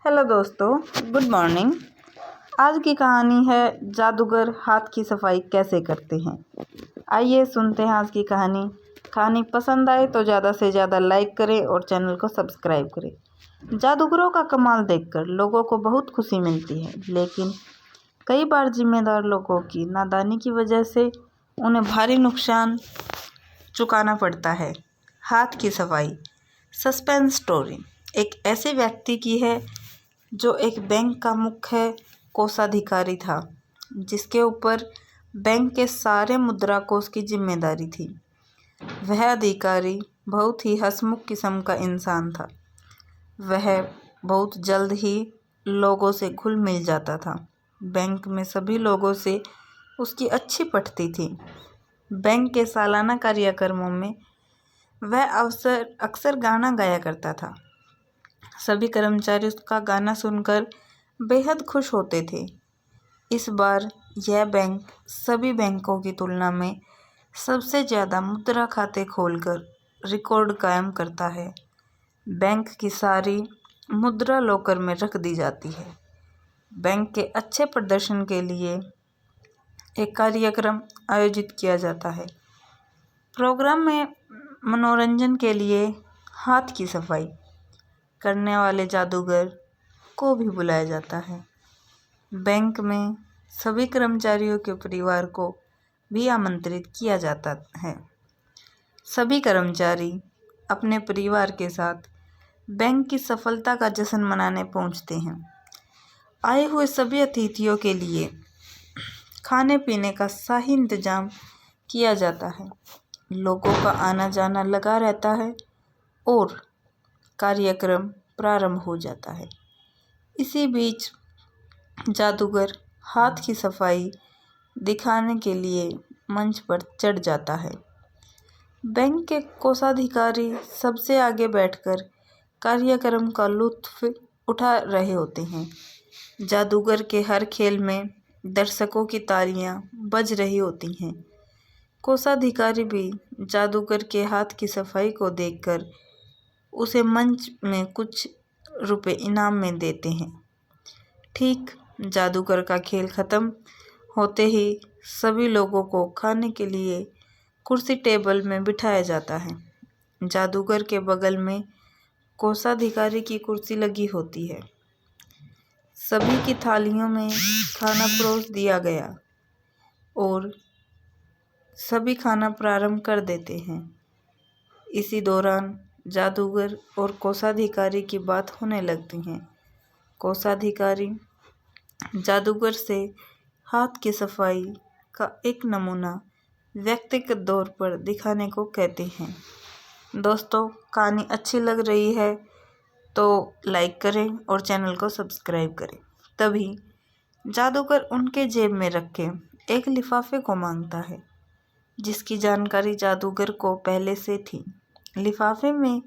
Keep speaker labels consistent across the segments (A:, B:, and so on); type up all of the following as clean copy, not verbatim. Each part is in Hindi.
A: हेलो दोस्तों, गुड मॉर्निंग। आज की कहानी है जादूगर हाथ की सफाई कैसे करते हैं। आइए सुनते हैं आज की कहानी। कहानी पसंद आए तो ज़्यादा से ज़्यादा लाइक करें और चैनल को सब्सक्राइब करें। जादूगरों का कमाल देखकर लोगों को बहुत खुशी मिलती है, लेकिन कई बार जिम्मेदार लोगों की नादानी की वजह से उन्हें भारी नुकसान चुकाना पड़ता है। हाथ की सफाई सस्पेंस स्टोरी एक ऐसे व्यक्ति की है जो एक बैंक का मुख्य कोषाधिकारी था, जिसके ऊपर बैंक के सारे मुद्रा कोष की जिम्मेदारी थी। वह अधिकारी बहुत ही हंसमुख किस्म का इंसान था। वह बहुत जल्द ही लोगों से घुल मिल जाता था। बैंक में सभी लोगों से उसकी अच्छी पटती थी। बैंक के सालाना कार्यक्रमों में वह अक्सर गाना गाया करता था। सभी कर्मचारी उसका गाना सुनकर बेहद खुश होते थे। इस बार यह बैंक सभी बैंकों की तुलना में सबसे ज़्यादा मुद्रा खाते खोलकर रिकॉर्ड कायम करता है। बैंक की सारी मुद्रा लॉकर में रख दी जाती है। बैंक के अच्छे प्रदर्शन के लिए एक कार्यक्रम आयोजित किया जाता है। प्रोग्राम में मनोरंजन के लिए हाथ की सफाई करने वाले जादूगर को भी बुलाया जाता है। बैंक में सभी कर्मचारियों के परिवार को भी आमंत्रित किया जाता है। सभी कर्मचारी अपने परिवार के साथ बैंक की सफलता का जश्न मनाने पहुंचते हैं। आए हुए सभी अतिथियों के लिए खाने पीने का शाही इंतजाम किया जाता है। लोगों का आना जाना लगा रहता है और कार्यक्रम प्रारंभ हो जाता है। इसी बीच जादूगर हाथ की सफाई दिखाने के लिए मंच पर चढ़ जाता है। बैंक के कोषाधिकारी सबसे आगे बैठकर कार्यक्रम का लुत्फ उठा रहे होते हैं। जादूगर के हर खेल में दर्शकों की तालियां बज रही होती हैं। कोषाधिकारी भी जादूगर के हाथ की सफाई को देखकर उसे मंच में कुछ रुपए इनाम में देते हैं। ठीक जादूगर का खेल खत्म होते ही सभी लोगों को खाने के लिए कुर्सी टेबल में बिठाया जाता है। जादूगर के बगल में कोषाधिकारी की कुर्सी लगी होती है। सभी की थालियों में खाना परोस दिया गया और सभी खाना प्रारंभ कर देते हैं। इसी दौरान जादूगर और कोषाधिकारी की बात होने लगती है। कोषाधिकारी जादूगर से हाथ की सफाई का एक नमूना व्यक्तिगत तौर पर दिखाने को कहते हैं। दोस्तों, कहानी अच्छी लग रही है तो लाइक करें और चैनल को सब्सक्राइब करें। तभी जादूगर उनके जेब में रखे एक लिफाफे को मांगता है, जिसकी जानकारी जादूगर को पहले से थी। लिफाफे में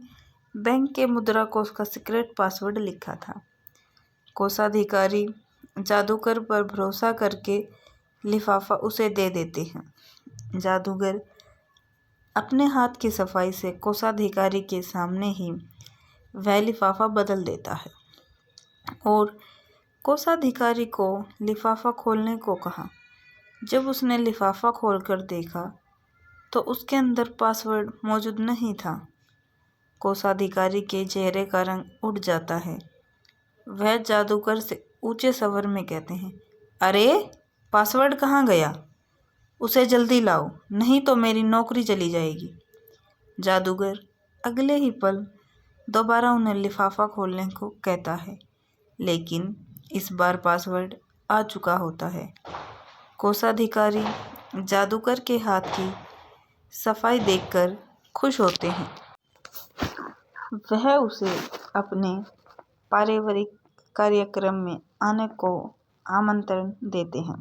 A: बैंक के मुद्रा कोष का सीक्रेट पासवर्ड लिखा था। कोषाधिकारी जादूगर पर भरोसा करके लिफाफा उसे दे देते हैं। जादूगर अपने हाथ की सफाई से कोषाधिकारी के सामने ही वह लिफाफा बदल देता है और कोषाधिकारी को लिफाफा खोलने को कहा। जब उसने लिफाफा खोलकर देखा तो उसके अंदर पासवर्ड मौजूद नहीं था। कोषाधिकारी के चेहरे का रंग उड़ जाता है। वह जादूगर से ऊंचे स्वर में कहते हैं, अरे, पासवर्ड कहाँ गया? उसे जल्दी लाओ, नहीं तो मेरी नौकरी चली जाएगी। जादूगर अगले ही पल दोबारा उन्हें लिफाफा खोलने को कहता है, लेकिन इस बार पासवर्ड आ चुका होता है। कोषाधिकारी जादूगर के हाथ की सफाई देखकर खुश होते हैं। वह उसे अपने पारिवारिक कार्यक्रम में आने को आमंत्रण देते हैं।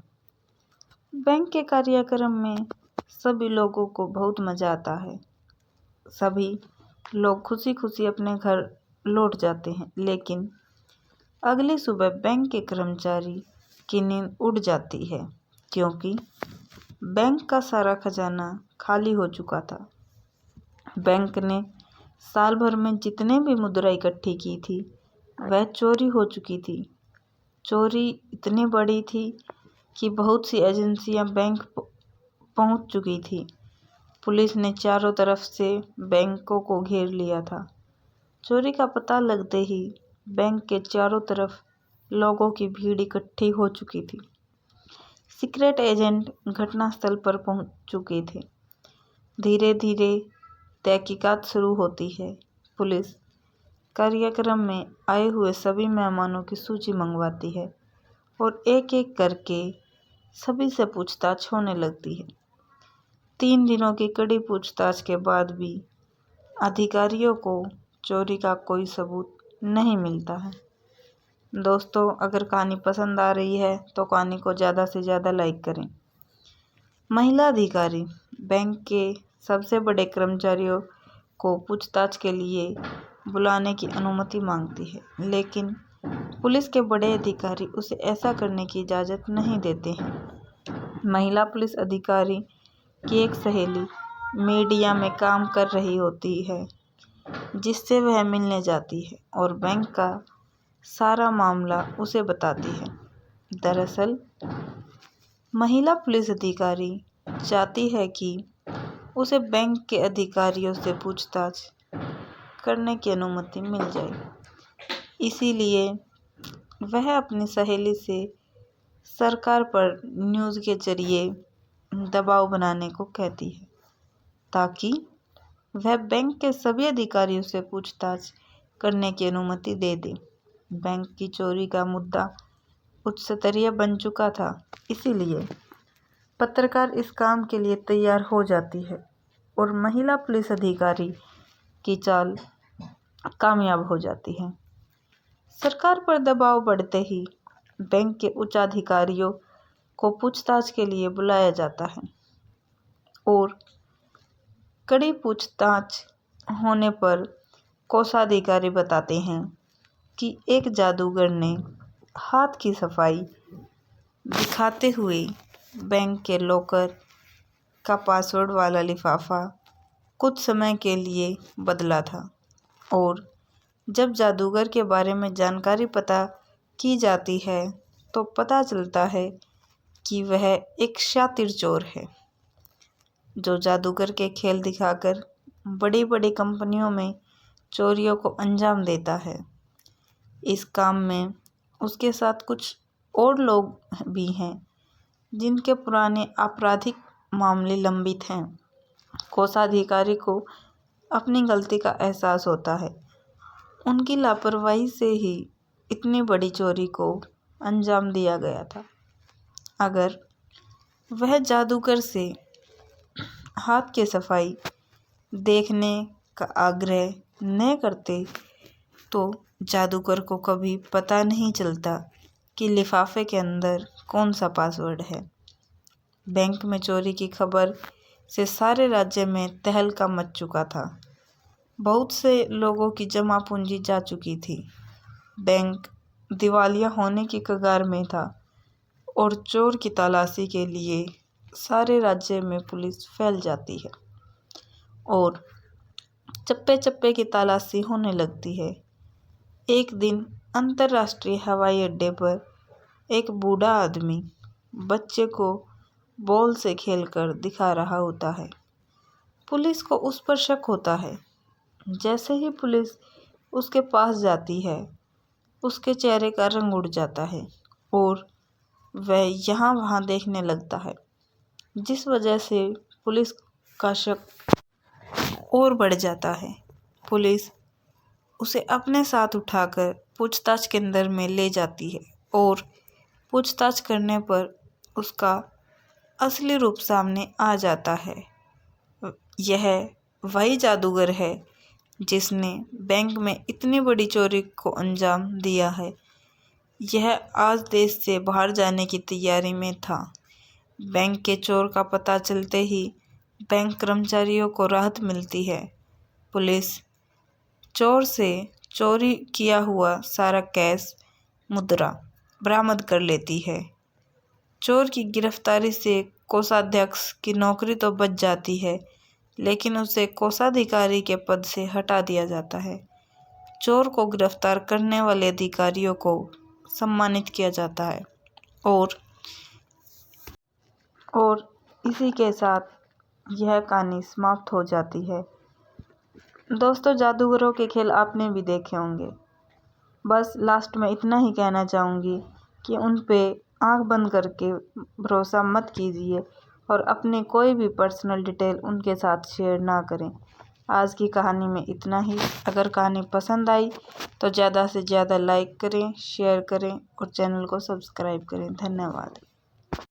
A: बैंक के कार्यक्रम में सभी लोगों को बहुत मज़ा आता है। सभी लोग खुशी खुशी अपने घर लौट जाते हैं, लेकिन अगली सुबह बैंक के कर्मचारी की नींद उड़ जाती है, क्योंकि बैंक का सारा खजाना खाली हो चुका था। बैंक ने साल भर में जितने भी मुद्रा इकट्ठी की थी, वह चोरी हो चुकी थी। चोरी इतनी बड़ी थी कि बहुत सी एजेंसियां बैंक पहुंच चुकी थी। पुलिस ने चारों तरफ से बैंकों को घेर लिया था। चोरी का पता लगते ही बैंक के चारों तरफ लोगों की भीड़ इकट्ठी हो चुकी थी। सीक्रेट एजेंट घटनास्थल पर पहुंच चुके थे। धीरे धीरे तहकीकात शुरू होती है। पुलिस कार्यक्रम में आए हुए सभी मेहमानों की सूची मंगवाती है और एक एक करके सभी से पूछताछ होने लगती है। 3 दिनों की कड़ी पूछताछ के बाद भी अधिकारियों को चोरी का कोई सबूत नहीं मिलता है। दोस्तों, अगर कहानी पसंद आ रही है तो कहानी को ज़्यादा से ज़्यादा लाइक करें। महिला अधिकारी बैंक के सबसे बड़े कर्मचारियों को पूछताछ के लिए बुलाने की अनुमति मांगती है, लेकिन पुलिस के बड़े अधिकारी उसे ऐसा करने की इजाज़त नहीं देते हैं। महिला पुलिस अधिकारी की एक सहेली मीडिया में काम कर रही होती है, जिससे वह मिलने जाती है और बैंक का सारा मामला उसे बताती है। दरअसल महिला पुलिस अधिकारी चाहती है कि उसे बैंक के अधिकारियों से पूछताछ करने की अनुमति मिल जाए। इसीलिए वह अपनी सहेली से सरकार पर न्यूज़ के जरिए दबाव बनाने को कहती है, ताकि वह बैंक के सभी अधिकारियों से पूछताछ करने की अनुमति दे दे। बैंक की चोरी का मुद्दा उच्च स्तरीय बन चुका था, इसीलिए पत्रकार इस काम के लिए तैयार हो जाती है और महिला पुलिस अधिकारी की चाल कामयाब हो जाती है। सरकार पर दबाव बढ़ते ही बैंक के उच्च अधिकारियों को पूछताछ के लिए बुलाया जाता है और कड़ी पूछताछ होने पर कोषाधिकारी बताते हैं कि एक जादूगर ने हाथ की सफाई दिखाते हुए बैंक के लॉकर का पासवर्ड वाला लिफाफा कुछ समय के लिए बदला था। और जब जादूगर के बारे में जानकारी पता की जाती है तो पता चलता है कि वह एक शातिर चोर है, जो जादूगर के खेल दिखाकर बड़ी बड़ी कंपनियों में चोरियों को अंजाम देता है। इस काम में उसके साथ कुछ और लोग भी हैं जिनके पुराने आपराधिक मामले लंबित हैं। कोषाधिकारी को अपनी गलती का एहसास होता है। उनकी लापरवाही से ही इतनी बड़ी चोरी को अंजाम दिया गया था। अगर वह जादूगर से हाथ की सफाई देखने का आग्रह न करते तो जादूगर को कभी पता नहीं चलता कि लिफाफे के अंदर कौन सा पासवर्ड है। बैंक में चोरी की खबर से सारे राज्य में तहलका मच चुका था। बहुत से लोगों की जमा पूंजी जा चुकी थी। बैंक दिवालिया होने की कगार में था और चोर की तलाशी के लिए सारे राज्य में पुलिस फैल जाती है और चप्पे चप्पे की तलाशी होने लगती है। एक दिन अंतर्राष्ट्रीय हवाई अड्डे पर एक बूढ़ा आदमी बच्चे को बॉल से खेलकर दिखा रहा होता है। पुलिस को उस पर शक होता है। जैसे ही पुलिस उसके पास जाती है, उसके चेहरे का रंग उड़ जाता है और वह यहाँ वहाँ देखने लगता है, जिस वजह से पुलिस का शक और बढ़ जाता है। पुलिस उसे अपने साथ उठाकर पूछताछ केंद्र में ले जाती है और पूछताछ करने पर उसका असली रूप सामने आ जाता है। यह वही जादूगर है जिसने बैंक में इतनी बड़ी चोरी को अंजाम दिया है। यह आज देश से बाहर जाने की तैयारी में था। बैंक के चोर का पता चलते ही बैंक कर्मचारियों को राहत मिलती है। पुलिस चोर से चोरी किया हुआ सारा कैश मुद्रा बरामद कर लेती है। चोर की गिरफ्तारी से कोषाध्यक्ष की नौकरी तो बच जाती है, लेकिन उसे कोषाधिकारी के पद से हटा दिया जाता है। चोर को गिरफ्तार करने वाले अधिकारियों को सम्मानित किया जाता है। और इसी के साथ यह कहानी समाप्त हो जाती है। दोस्तों, जादूगरों के खेल आपने भी देखे होंगे। बस लास्ट में इतना ही कहना चाहूँगी कि उन पे आंख बंद करके भरोसा मत कीजिए और अपने कोई भी पर्सनल डिटेल उनके साथ शेयर ना करें। आज की कहानी में इतना ही। अगर कहानी पसंद आई तो ज़्यादा से ज़्यादा लाइक करें, शेयर करें और चैनल को सब्सक्राइब करें। धन्यवाद।